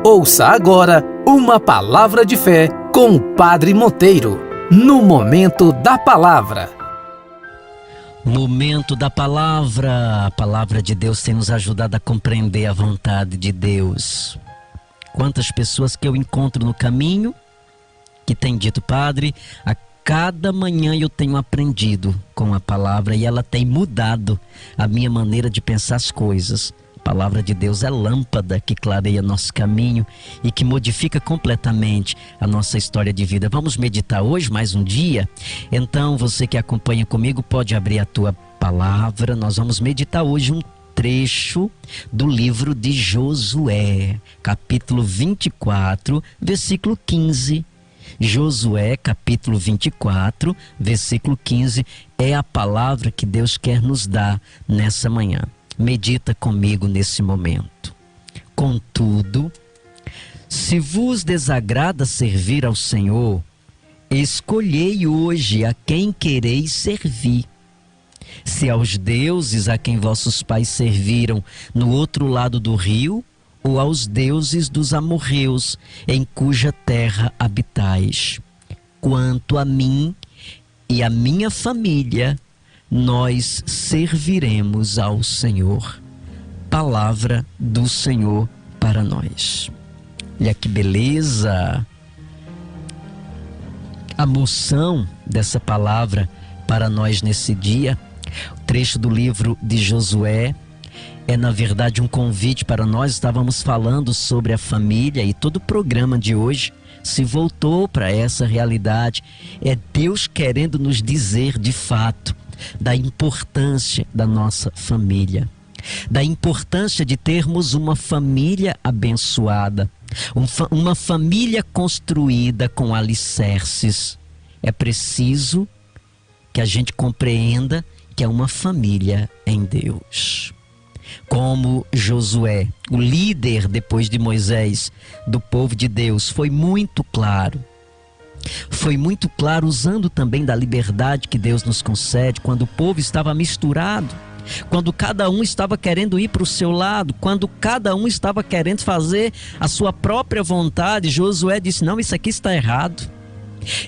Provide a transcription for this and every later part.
Ouça agora uma palavra de fé com o Padre Monteiro, no Momento da Palavra. Momento da Palavra. A Palavra de Deus tem nos ajudado a compreender a vontade de Deus. Quantas pessoas que eu encontro no caminho que têm dito: Padre, a cada manhã eu tenho aprendido com a Palavra e ela tem mudado a minha maneira de pensar as coisas. A Palavra de Deus é lâmpada que clareia nosso caminho e que modifica completamente a nossa história de vida. Vamos meditar hoje mais um dia? Então você que acompanha comigo pode abrir a tua palavra. Nós vamos meditar hoje um trecho do livro de Josué, capítulo 24, versículo 15. Josué, capítulo 24, versículo 15, é a palavra que Deus quer nos dar nessa manhã. Medita comigo nesse momento. Contudo, se vos desagrada servir ao Senhor, escolhei hoje a quem quereis servir. Se aos deuses a quem vossos pais serviram no outro lado do rio, ou aos deuses dos amorreus, em cuja terra habitais. Quanto a mim e a minha família, nós serviremos ao Senhor. Palavra do Senhor para nós. Olha que beleza! A moção dessa palavra para nós nesse dia, o trecho do livro de Josué, é na verdade um convite para nós. Estávamos falando sobre a família e todo o programa de hoje se voltou para essa realidade. É Deus querendo nos dizer de fato da importância da nossa família, da importância de termos uma família abençoada, uma família construída com alicerces. É preciso que a gente compreenda que é uma família em Deus. Como Josué, o líder depois de Moisés do povo de Deus, foi muito claro. Foi muito claro, usando também da liberdade que Deus nos concede, quando o povo estava misturado, quando cada um estava querendo ir para o seu lado, quando cada um estava querendo fazer a sua própria vontade. Josué disse: não, isso aqui está errado.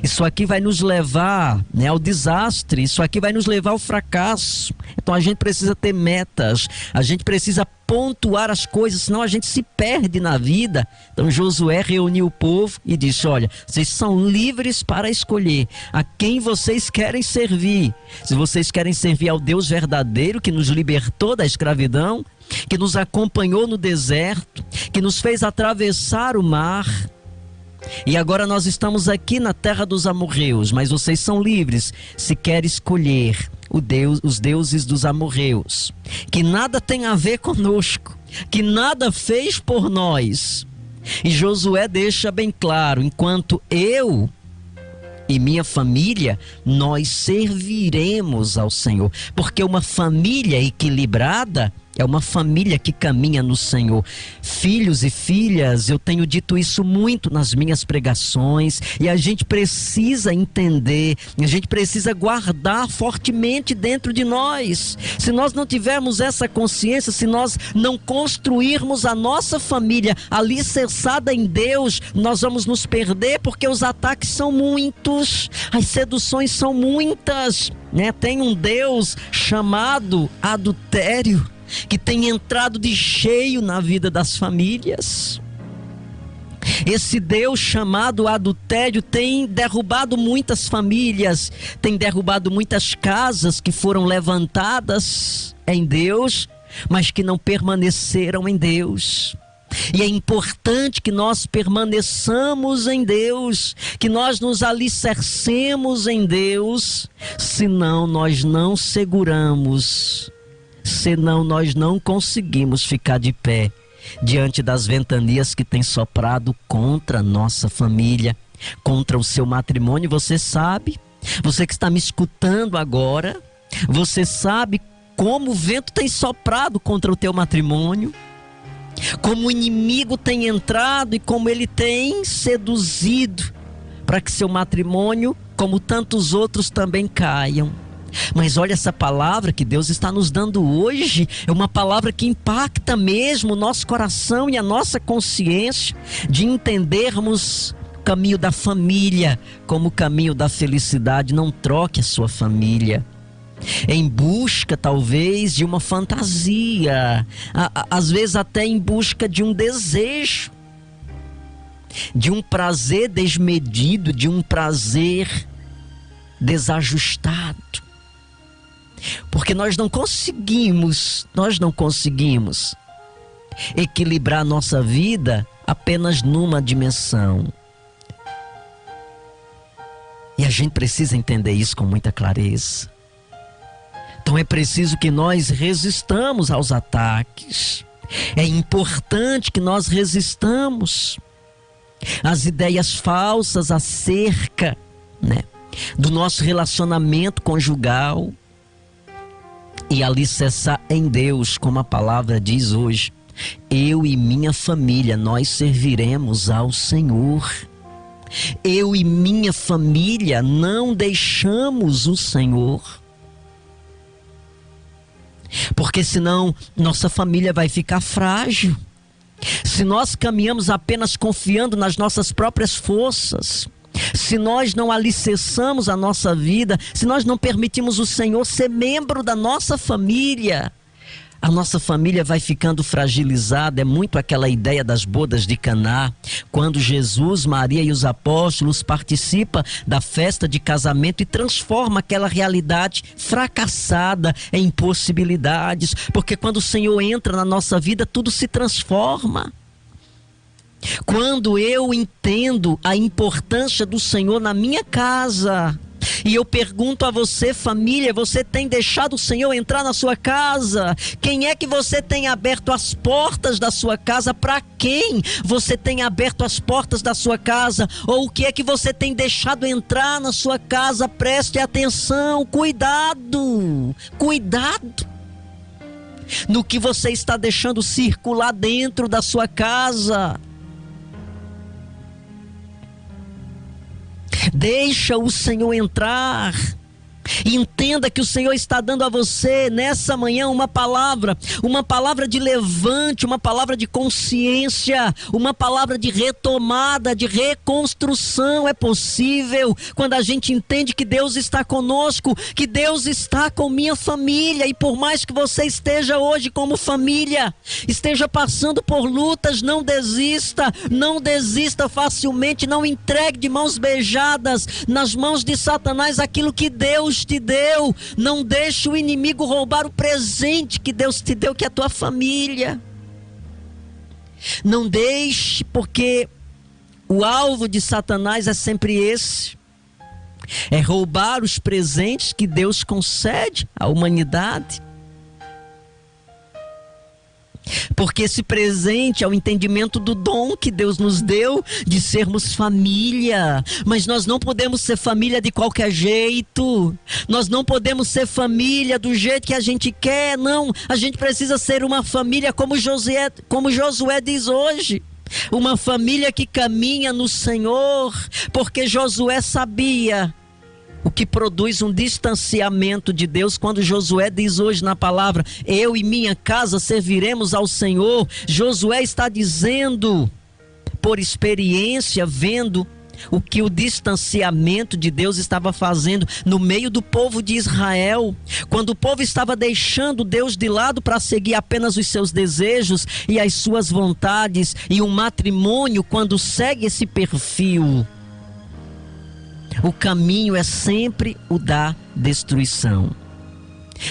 Isso aqui vai nos levar, ao desastre, isso aqui vai nos levar ao fracasso. Então a gente precisa ter metas, a gente precisa pontuar as coisas, senão a gente se perde na vida. Então Josué reuniu o povo e disse: olha, vocês são livres para escolher a quem vocês querem servir. Se vocês querem servir ao Deus verdadeiro que nos libertou da escravidão, que nos acompanhou no deserto, que nos fez atravessar o mar, e agora nós estamos aqui na terra dos amorreus, mas vocês são livres se querem escolher os deuses dos amorreus, que nada tem a ver conosco, que nada fez por nós. E Josué deixa bem claro: enquanto eu e minha família, nós serviremos ao Senhor, porque uma família equilibrada é uma família que caminha no Senhor. Filhos e filhas, eu tenho dito isso muito nas minhas pregações, e a gente precisa entender, a gente precisa guardar fortemente dentro de nós. Se nós não tivermos essa consciência, se nós não construirmos a nossa família alicerçada em Deus, nós vamos nos perder, porque os ataques são muitos, as seduções são muitas, Tem um Deus chamado adultério, que tem entrado de cheio na vida das famílias. Esse Deus chamado adultério tem derrubado muitas famílias, tem derrubado muitas casas que foram levantadas em Deus, mas que não permaneceram em Deus. E é importante que nós permaneçamos em Deus, que nós nos alicercemos em Deus, senão nós não seguramos, senão nós não conseguimos ficar de pé diante das ventanias que têm soprado contra a nossa família, contra o seu matrimônio. Você sabe, você que está me escutando agora, você sabe como o vento tem soprado contra o teu matrimônio, como o inimigo tem entrado e como ele tem seduzido para que seu matrimônio, como tantos outros, também caiam. Mas olha, essa palavra que Deus está nos dando hoje é uma palavra que impacta mesmo o nosso coração e a nossa consciência, de entendermos o caminho da família como o caminho da felicidade. Não troque a sua família em busca talvez de uma fantasia, às vezes até em busca de um desejo, de um prazer desmedido, de um prazer desajustado. Porque nós não conseguimos equilibrar a nossa vida apenas numa dimensão. E a gente precisa entender isso com muita clareza. Então é preciso que nós resistamos aos ataques. É importante que nós resistamos às ideias falsas acerca, do nosso relacionamento conjugal, e alicerçar em Deus, como a palavra diz hoje: eu e minha família, nós serviremos ao Senhor. Eu e minha família não deixamos o Senhor. Porque senão nossa família vai ficar frágil. Se nós caminhamos apenas confiando nas nossas próprias forças, se nós não alicerçamos a nossa vida, se nós não permitimos o Senhor ser membro da nossa família, a nossa família vai ficando fragilizada. É muito aquela ideia das bodas de Caná, quando Jesus, Maria e os apóstolos participam da festa de casamento e transforma aquela realidade fracassada em possibilidades, porque quando o Senhor entra na nossa vida, tudo se transforma. Quando eu entendo a importância do Senhor na minha casa, e eu pergunto a você, família, você tem deixado o Senhor entrar na sua casa? Quem é que você tem aberto as portas da sua casa? Para quem você tem aberto as portas da sua casa? Ou o que é que você tem deixado entrar na sua casa? Preste atenção, cuidado no que você está deixando circular dentro da sua casa. Deixa o Senhor entrar. Entenda que o Senhor está dando a você nessa manhã uma palavra de levante, uma palavra de consciência, uma palavra de retomada, de reconstrução. É possível quando a gente entende que Deus está conosco, que Deus está com minha família. E por mais que você esteja hoje como família, esteja passando por lutas, não desista facilmente, não entregue de mãos beijadas nas mãos de Satanás aquilo que Deus te deu. Não deixe o inimigo roubar o presente que Deus te deu, que é a tua família. Não deixe, porque o alvo de Satanás é sempre esse: é roubar os presentes que Deus concede à humanidade. Porque esse presente é o entendimento do dom que Deus nos deu de sermos família. Mas nós não podemos ser família de qualquer jeito. Nós não podemos ser família do jeito que a gente quer, não. A gente precisa ser uma família como Josué diz hoje. Uma família que caminha no Senhor. Porque Josué sabia o que produz um distanciamento de Deus. Quando Josué diz hoje na palavra: eu e minha casa serviremos ao Senhor, Josué está dizendo, por experiência, vendo o que o distanciamento de Deus estava fazendo no meio do povo de Israel. Quando o povo estava deixando Deus de lado para seguir apenas os seus desejos e as suas vontades. E um matrimônio, quando segue esse perfil, o caminho é sempre o da destruição.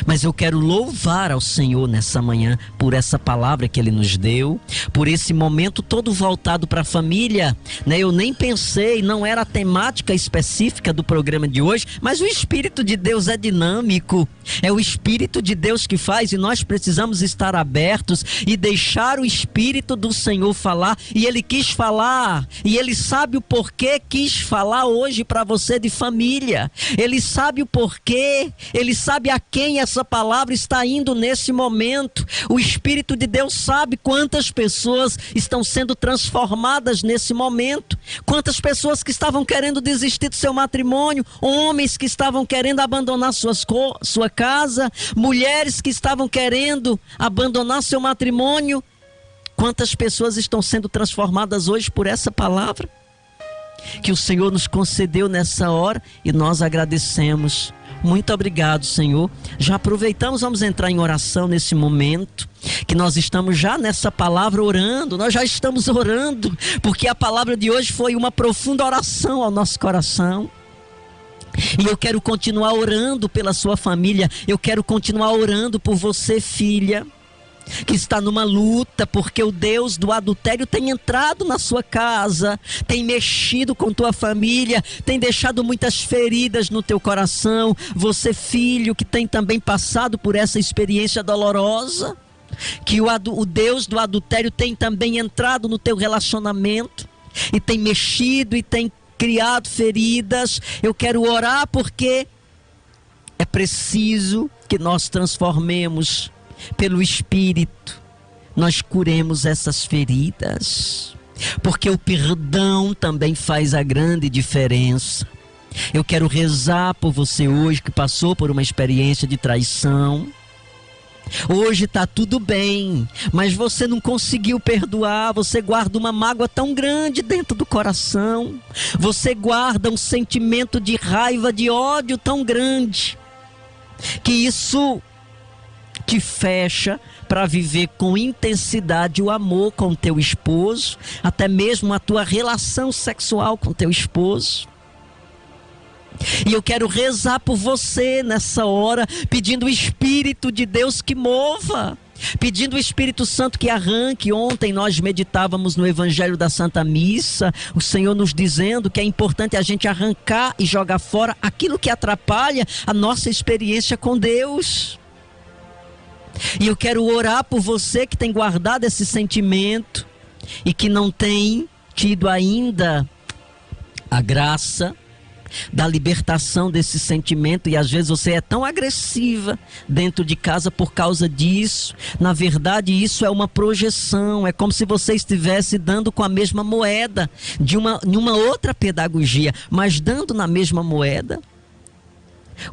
Mas eu quero louvar ao Senhor nessa manhã por essa palavra que Ele nos deu, por esse momento todo voltado para a família, Eu nem pensei, não era a temática específica do programa de hoje, mas o Espírito de Deus é dinâmico, é o Espírito de Deus que faz, e nós precisamos estar abertos e deixar o Espírito do Senhor falar. E Ele quis falar, e Ele sabe o porquê quis falar hoje para você de família. Ele sabe o porquê, Ele sabe a quem quem essa palavra está indo nesse momento. O Espírito de Deus sabe quantas pessoas estão sendo transformadas nesse momento. Quantas pessoas que estavam querendo desistir do seu matrimônio, homens que estavam querendo abandonar sua casa, mulheres que estavam querendo abandonar seu matrimônio. Quantas pessoas estão sendo transformadas hoje por essa palavra que o Senhor nos concedeu nessa hora, e nós agradecemos. Muito obrigado, Senhor. Já aproveitamos, vamos entrar em oração nesse momento, que nós estamos já nessa palavra orando, nós já estamos orando, porque a palavra de hoje foi uma profunda oração ao nosso coração. E eu quero continuar orando pela sua família, eu quero continuar orando por você, filha, que está numa luta, porque o Deus do adultério tem entrado na sua casa, tem mexido com tua família, tem deixado muitas feridas no teu coração. Você, filho, que tem também passado por essa experiência dolorosa, que o Deus do adultério tem também entrado no teu relacionamento e tem mexido e tem criado feridas. Eu quero orar, porque é preciso que nós transformemos pelo Espírito, nós curemos essas feridas, porque o perdão também faz a grande diferença. Eu quero rezar por você hoje que passou por uma experiência de traição. Hoje está tudo bem, mas você não conseguiu perdoar, você guarda uma mágoa tão grande dentro do coração, você guarda um sentimento de raiva, de ódio tão grande, que isso te fecha para viver com intensidade o amor com teu esposo, até mesmo a tua relação sexual com teu esposo. E eu quero rezar por você nessa hora, pedindo o Espírito de Deus que mova, pedindo o Espírito Santo que arranque. Ontem nós meditávamos no Evangelho da Santa Missa, o Senhor nos dizendo que é importante a gente arrancar e jogar fora aquilo que atrapalha a nossa experiência com Deus. E eu quero orar por você que tem guardado esse sentimento e que não tem tido ainda a graça da libertação desse sentimento, e às vezes você é tão agressiva dentro de casa por causa disso. Na verdade, isso é uma projeção, é como se você estivesse dando com a mesma moeda de uma outra pedagogia, mas dando na mesma moeda.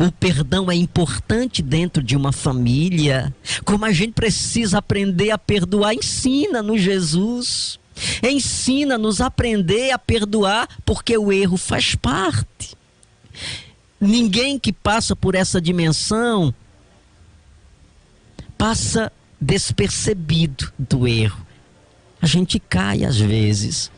O perdão é importante dentro de uma família. Como a gente precisa aprender a perdoar, ensina-nos Jesus. Ensina-nos a aprender a perdoar, porque o erro faz parte. Ninguém que passa por essa dimensão passa despercebido do erro. A gente cai às vezes,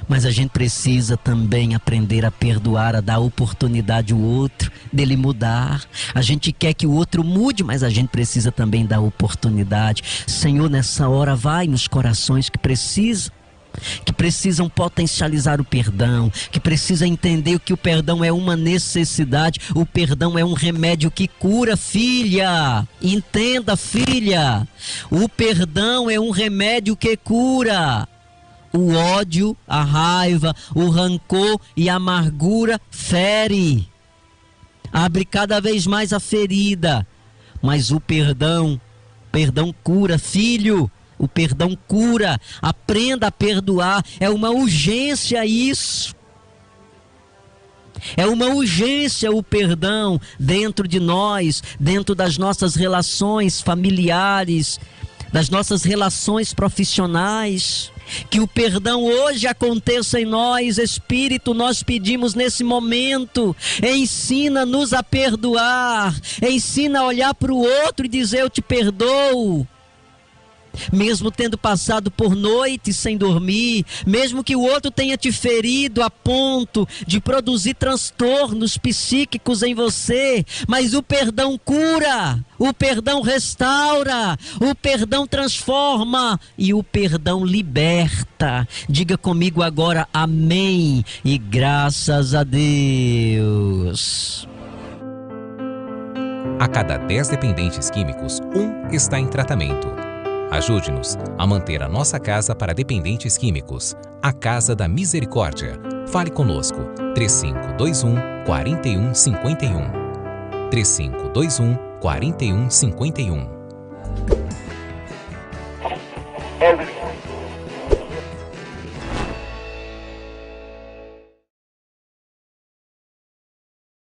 mas a gente precisa também aprender a perdoar, a dar oportunidade ao outro dele mudar. A gente quer que o outro mude, mas a gente precisa também dar oportunidade. Senhor, nessa hora vai nos corações que precisam potencializar o perdão, que precisam entender que o perdão é uma necessidade, o perdão é um remédio que cura, filha. Entenda, filha, o perdão é um remédio que cura. O ódio, a raiva, o rancor e a amargura fere, abre cada vez mais a ferida, mas o perdão cura, filho. O perdão cura, aprenda a perdoar, é uma urgência isso. É uma urgência o perdão dentro de nós, dentro das nossas relações familiares, das nossas relações profissionais. Que o perdão hoje aconteça em nós, Espírito, nós pedimos nesse momento. Ensina-nos a perdoar, ensina a olhar para o outro e dizer: eu te perdoo. Mesmo tendo passado por noites sem dormir, mesmo que o outro tenha te ferido a ponto de produzir transtornos psíquicos em você, mas o perdão cura, o perdão restaura, o perdão transforma e o perdão liberta. Diga comigo agora amém e graças a Deus. A cada 10 dependentes químicos, 1 está em tratamento. Ajude-nos a manter a nossa casa para dependentes químicos, a Casa da Misericórdia. Fale conosco, 3521-4151. 3521-4151. 4151.